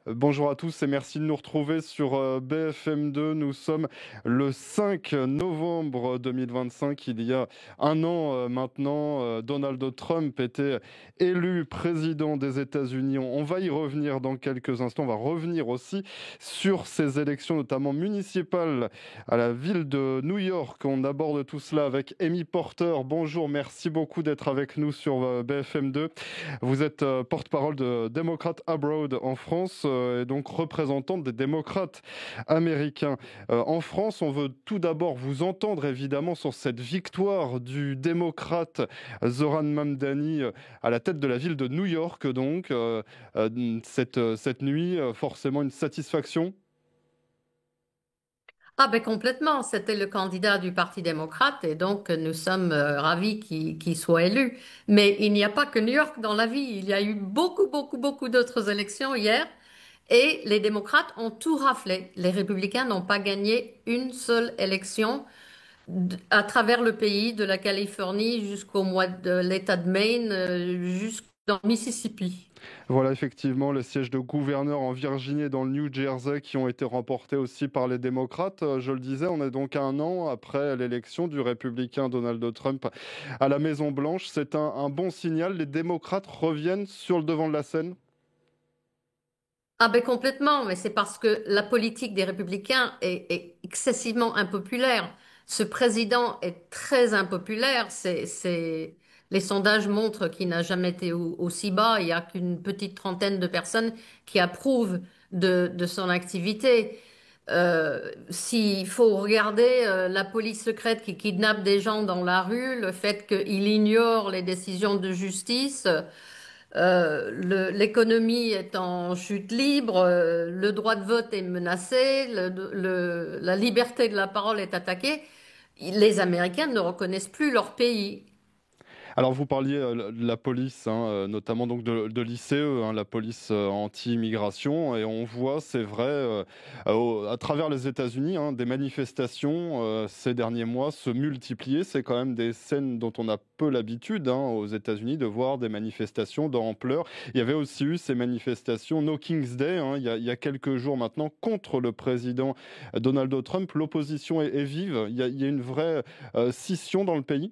Bonjour à tous et merci de nous retrouver sur BFM2. Nous sommes le 5 novembre 2025. Il y a un an maintenant, Donald Trump était élu président des États-Unis. On va y revenir dans quelques instants. On va revenir aussi sur ces élections, notamment municipales à la ville de New York. On aborde tout cela avec Amy Porter. Bonjour, merci beaucoup d'être avec nous sur BFM2. Vous êtes porte-parole de Democrats Abroad en France et donc représentante des démocrates américains. En France, on veut tout d'abord vous entendre évidemment sur cette victoire du démocrate Zoran Mamdani à la tête de la ville de New York. Donc, cette nuit, forcément une satisfaction. Ah ben complètement, c'était le candidat du Parti démocrate et donc nous sommes ravis qu'il soit élu. Mais il n'y a pas que New York dans la vie, il y a eu beaucoup d'autres élections hier et les démocrates ont tout raflé. Les républicains n'ont pas gagné une seule élection à travers le pays, de la Californie jusqu'au mois de l'État de Maine, jusqu'au Mississippi. Voilà, effectivement, les sièges de gouverneur en Virginie et dans le New Jersey qui ont été remportés aussi par les démocrates. Je le disais, on est donc à un an après l'élection du républicain Donald Trump à la Maison-Blanche. C'est un bon signal. Les démocrates reviennent sur le devant de la scène. Ah ben complètement, mais c'est parce que la politique des républicains est excessivement impopulaire. Ce président est très impopulaire. Les sondages montrent qu'il n'a jamais été aussi bas. Il n'y a qu'une petite trentaine de personnes qui approuvent de son activité. S'il faut regarder la police secrète qui kidnappe des gens dans la rue, le fait qu'il ignore les décisions de justice. L'économie est en chute libre, le droit de vote est menacé, la liberté de la parole est attaquée. Les Américains ne reconnaissent plus leur pays. Alors vous parliez de la police, hein, notamment donc de l'ICE, hein, la police anti-immigration, et on voit, c'est vrai, à travers les États-Unis, hein, des manifestations ces derniers mois se multiplier. C'est quand même des scènes dont on a peu l'habitude, hein, aux États-Unis de voir des manifestations d'ampleur. Il y avait aussi eu ces manifestations No King's Day, hein, il y a quelques jours maintenant contre le président Donald Trump. L'opposition est vive. Il y a une vraie scission dans le pays.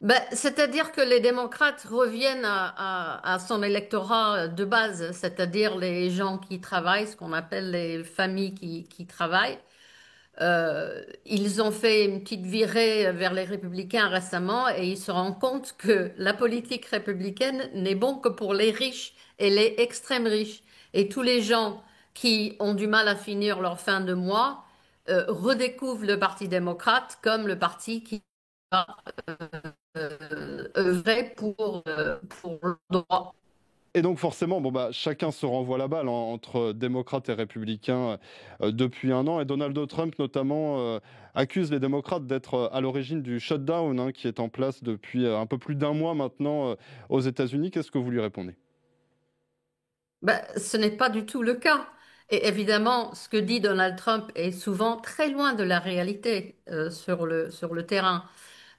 Ben, c'est-à-dire que les démocrates reviennent à son électorat de base, c'est-à-dire les gens qui travaillent, ce qu'on appelle les familles qui travaillent. Ils ont fait une petite virée vers les républicains récemment et ils se rendent compte que la politique républicaine n'est bon que pour les riches et les extrêmes riches. Et tous les gens qui ont du mal à finir leur fin de mois redécouvrent le Parti démocrate comme le parti qui va œuvrer pour le droit. Et donc forcément, bon bah chacun se renvoie la balle, hein, entre démocrates et républicains depuis un an. Et Donald Trump notamment accuse les démocrates d'être à l'origine du shutdown, hein, qui est en place depuis un peu plus d'un mois maintenant aux États-Unis. Qu'est-ce que vous lui répondez? Ben, ce n'est pas du tout le cas. Et évidemment, ce que dit Donald Trump est souvent très loin de la réalité sur le terrain.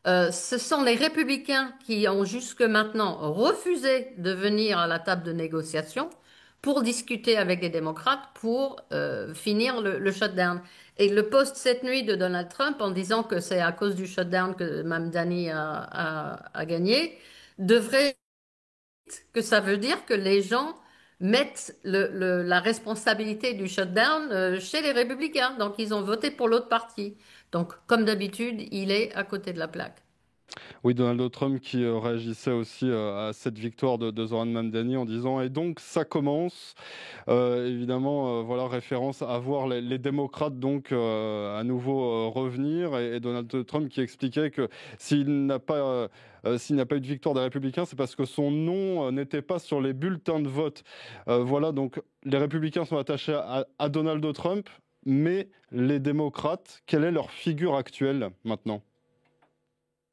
Ce sont les républicains qui ont jusque maintenant refusé de venir à la table de négociation pour discuter avec les démocrates pour finir le shutdown. Et le post cette nuit de Donald Trump en disant que c'est à cause du shutdown que Mamdani a gagné devrait que ça veut dire que les gens mettent la responsabilité du shutdown chez les républicains. Donc, ils ont voté pour l'autre parti. Donc, comme d'habitude, il est à côté de la plaque. Oui, Donald Trump qui réagissait aussi à cette victoire de Zoran Mamdani en disant et donc ça commence. Évidemment, voilà, référence à voir les démocrates donc à nouveau revenir et Donald Trump qui expliquait que s'il n'a pas eu de victoire des Républicains, c'est parce que son nom n'était pas sur les bulletins de vote. Voilà, donc les Républicains sont attachés à Donald Trump, mais les démocrates, quelle est leur figure actuelle maintenant?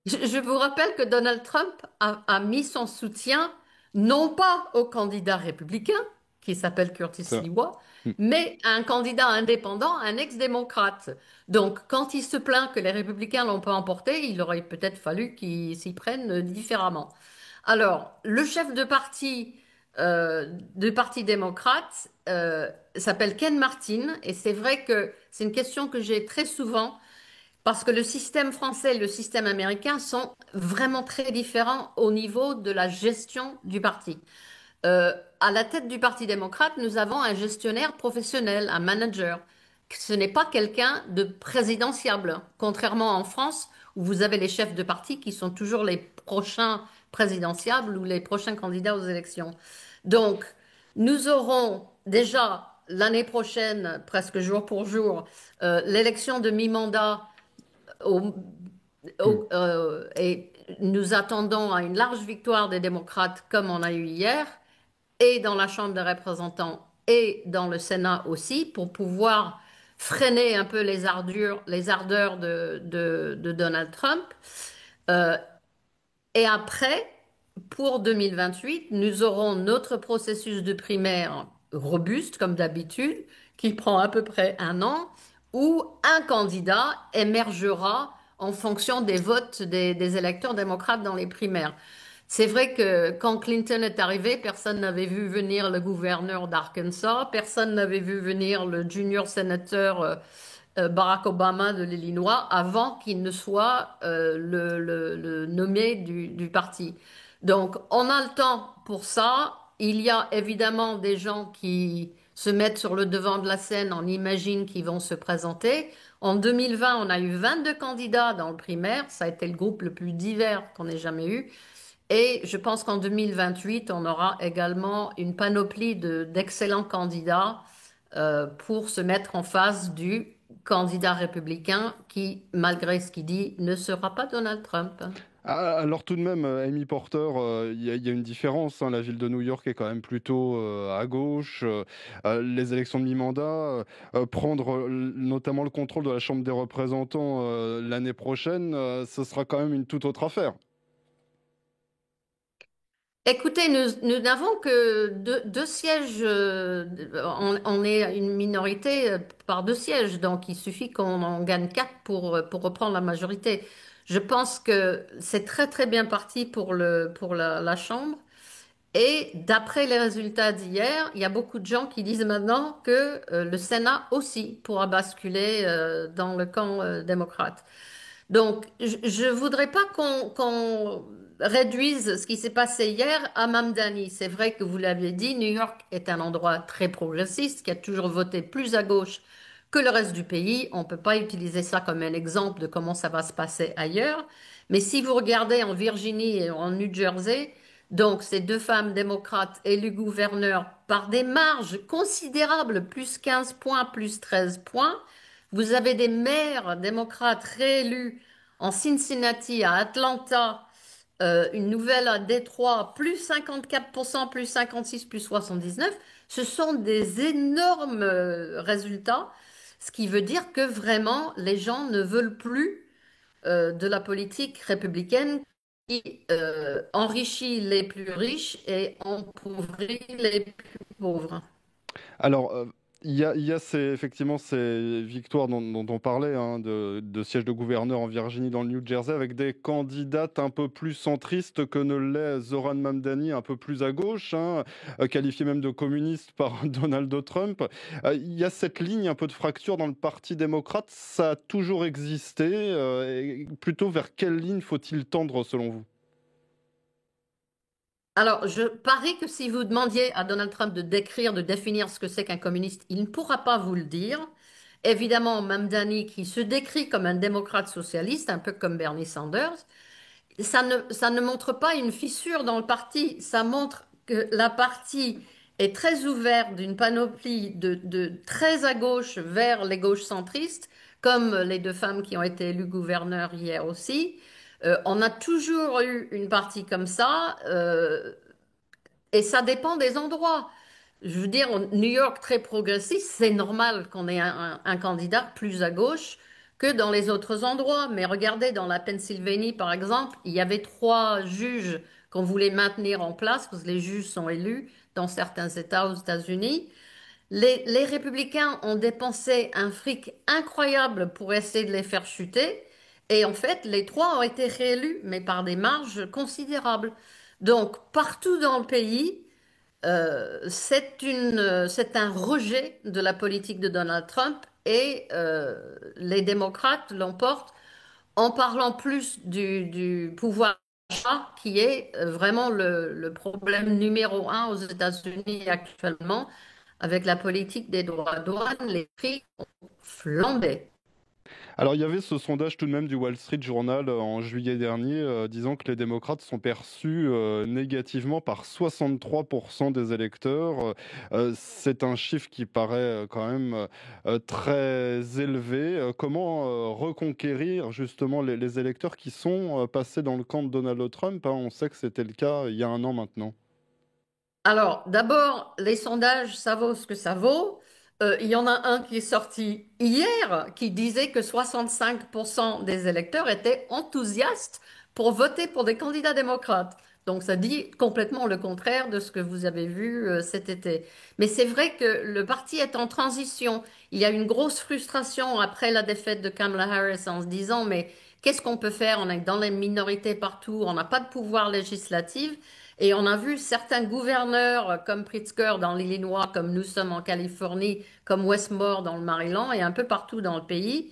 Je vous rappelle que Donald Trump a mis son soutien non pas au candidat républicain, qui s'appelle Curtis Ça- Lewa, mais à un candidat indépendant, un ex-démocrate. Donc, quand il se plaint que les républicains l'ont pas emporté, il aurait peut-être fallu qu'ils s'y prennent différemment. Alors, le chef de parti du Parti démocrate s'appelle Ken Martin. Et c'est vrai que c'est une question que j'ai très souvent parce que le système français et le système américain sont vraiment très différents au niveau de la gestion du parti. À la tête du Parti démocrate, nous avons un gestionnaire professionnel, un manager. Ce n'est pas quelqu'un de présidentiable, contrairement en France où vous avez les chefs de parti qui sont toujours les prochains présidentiables ou les prochains candidats aux élections. Donc, nous aurons déjà l'année prochaine, presque jour pour jour, l'élection de mi-mandat au- Hmm. et nous attendons à une large victoire des démocrates comme on a eu hier et dans la Chambre des représentants et dans le Sénat aussi, pour pouvoir freiner un peu les ardeurs de Donald Trump. Euh, et après, pour 2028, nous aurons notre processus de primaire robuste, comme d'habitude, qui prend à peu près un an, où un candidat émergera en fonction des votes des électeurs démocrates dans les primaires. C'est vrai que quand Clinton est arrivé, personne n'avait vu venir le gouverneur d'Arkansas, personne n'avait vu venir le junior sénateur Barack Obama de l'Illinois avant qu'il ne soit le nommé du parti. Donc, on a le temps pour ça. Il y a évidemment des gens qui se mettent sur le devant de la scène, on imagine qu'ils vont se présenter. En 2020, on a eu 22 candidats dans le primaire. Ça a été le groupe le plus divers qu'on ait jamais eu. Et je pense qu'en 2028, on aura également une panoplie d'excellents candidats pour se mettre en face du candidat républicain qui, malgré ce qu'il dit, ne sera pas Donald Trump. Ah, alors tout de même, Amy Porter, il y a une différence, hein. La ville de New York est quand même plutôt à gauche. Les élections de mi-mandat, prendre notamment le contrôle de la Chambre des représentants l'année prochaine, ce sera quand même une toute autre affaire. Écoutez, nous n'avons que deux sièges, on est une minorité par deux sièges, donc il suffit qu'on en gagne quatre pour reprendre la majorité. Je pense que c'est très très bien parti pour la Chambre. Et d'après les résultats d'hier, il y a beaucoup de gens qui disent maintenant que le Sénat aussi pourra basculer dans le camp démocrate. Donc, je voudrais pas qu'on réduise ce qui s'est passé hier à Mamdani. C'est vrai que vous l'avez dit, New York est un endroit très progressiste qui a toujours voté plus à gauche que le reste du pays. On ne peut pas utiliser ça comme un exemple de comment ça va se passer ailleurs. Mais si vous regardez en Virginie et en New Jersey, donc ces deux femmes démocrates élues gouverneurs par des marges considérables, plus 15 points, plus 13 points, vous avez des maires démocrates réélus en Cincinnati, à Atlanta, une nouvelle à Détroit, plus 54%, plus 56, plus 79. Ce sont des énormes résultats, ce qui veut dire que vraiment les gens ne veulent plus de la politique républicaine qui enrichit les plus riches et appauvrit les plus pauvres. Alors, il y a effectivement ces victoires dont on parlait, hein, de sièges de gouverneur en Virginie, dans le New Jersey, avec des candidates un peu plus centristes que ne l'est Zoran Mamdani, un peu plus à gauche, hein, qualifié même de communiste par Donald Trump. Il y a cette ligne un peu de fracture dans le Parti démocrate. Ça a toujours existé. Et plutôt vers quelle ligne faut-il tendre selon vous? Alors, je parie que si vous demandiez à Donald Trump de décrire, de définir ce que c'est qu'un communiste, il ne pourra pas vous le dire. Évidemment, Mamdani, qui se décrit comme un démocrate socialiste, un peu comme Bernie Sanders, ça ne montre pas une fissure dans le parti, ça montre que la partie est très ouverte d'une panoplie de très à gauche vers les gauches centristes, comme les deux femmes qui ont été élues gouverneurs hier aussi. On a toujours eu une partie comme ça, et ça dépend des endroits. Je veux dire, New York très progressiste, c'est normal qu'on ait un candidat plus à gauche que dans les autres endroits. Mais regardez, dans la Pennsylvanie, par exemple, il y avait trois juges qu'on voulait maintenir en place, parce que les juges sont élus dans certains États aux États-Unis. Les républicains ont dépensé un fric incroyable pour essayer de les faire chuter. Et en fait, les trois ont été réélus, mais par des marges considérables. Donc, partout dans le pays, c'est un rejet de la politique de Donald Trump et les démocrates l'emportent en parlant plus du pouvoir d'achat, qui est vraiment le problème numéro un aux États-Unis actuellement, avec la politique des droits de douane, les prix ont flambé. Alors, il y avait ce sondage tout de même du Wall Street Journal en juillet dernier disant que les démocrates sont perçus négativement par 63% des électeurs. C'est un chiffre qui paraît quand même très élevé. Comment reconquérir justement les électeurs qui sont passés dans le camp de Donald Trump, hein? On sait que c'était le cas il y a un an maintenant. Alors, d'abord, les sondages, ça vaut ce que ça vaut. Il y en a un qui est sorti hier qui disait que 65% des électeurs étaient enthousiastes pour voter pour des candidats démocrates. Donc, ça dit complètement le contraire de ce que vous avez vu cet été. Mais c'est vrai que le parti est en transition. Il y a une grosse frustration après la défaite de Kamala Harris en se disant, mais qu'est-ce qu'on peut faire? On est dans les minorités partout, on n'a pas de pouvoir législatif. Et on a vu certains gouverneurs comme Pritzker dans l'Illinois, comme nous sommes en Californie, comme Westmore dans le Maryland et un peu partout dans le pays,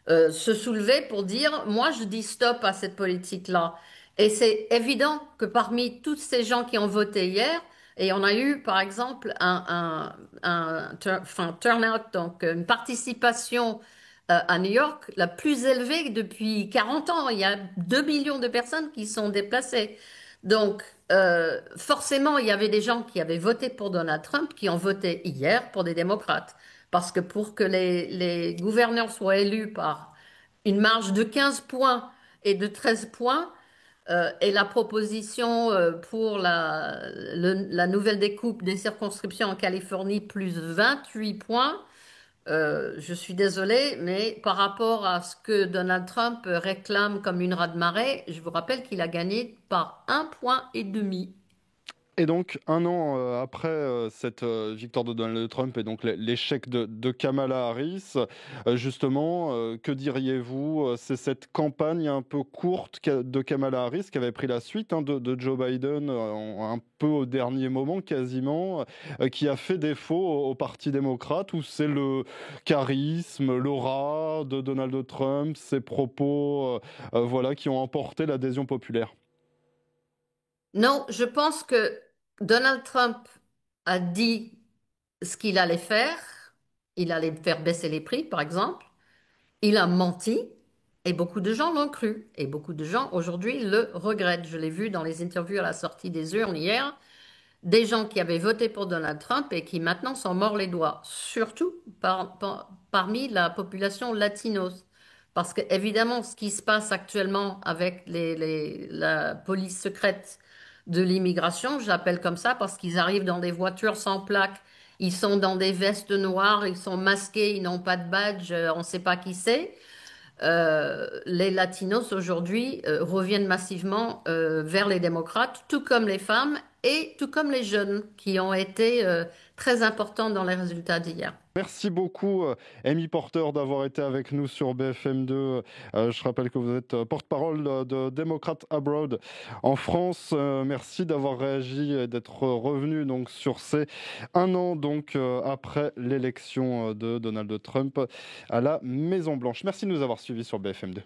se soulever pour dire, moi je dis stop à cette politique-là. Et c'est évident que parmi tous ces gens qui ont voté hier, et on a eu par exemple enfin, turnout, donc une participation à New York la plus élevée depuis 40 ans. Il y a 2 millions de personnes qui sont déplacées. Donc, forcément, il y avait des gens qui avaient voté pour Donald Trump qui ont voté hier pour des démocrates. Parce que pour que les gouverneurs soient élus par une marge de 15 points et de 13 points, et la proposition pour la nouvelle découpe des circonscriptions en Californie plus 28 points, je suis désolée, mais par rapport à ce que Donald Trump réclame comme une raz-de-marée, je vous rappelle qu'il a gagné par 1,5 points. Et donc, un an après cette victoire de Donald Trump et donc l'échec de Kamala Harris, justement, que diriez-vous? C'est cette campagne un peu courte de Kamala Harris qui avait pris la suite, hein, de Joe Biden un peu au dernier moment quasiment, qui a fait défaut au Parti démocrate, ou c'est le charisme, l'aura de Donald Trump, ses propos, voilà, qui ont emporté l'adhésion populaire? Non, je pense que Donald Trump a dit ce qu'il allait faire. Il allait faire baisser les prix, par exemple. Il a menti et beaucoup de gens l'ont cru. Et beaucoup de gens aujourd'hui le regrettent. Je l'ai vu dans les interviews à la sortie des urnes hier. Des gens qui avaient voté pour Donald Trump et qui maintenant s'en mordent les doigts, surtout parmi la population latinos. Parce que, évidemment, ce qui se passe actuellement avec la police secrète de l'immigration, j'appelle comme ça parce qu'ils arrivent dans des voitures sans plaque, ils sont dans des vestes noires, ils sont masqués, ils n'ont pas de badge, on ne sait pas qui c'est. Les latinos aujourd'hui reviennent massivement vers les démocrates, tout comme les femmes et tout comme les jeunes qui ont été très importants dans les résultats d'hier. Merci beaucoup, Amy Porter, d'avoir été avec nous sur BFM2. Je rappelle que vous êtes porte-parole de Democrats Abroad en France. Merci d'avoir réagi et d'être revenu donc sur ces un an donc après l'élection de Donald Trump à la Maison Blanche. Merci de nous avoir suivis sur BFM2.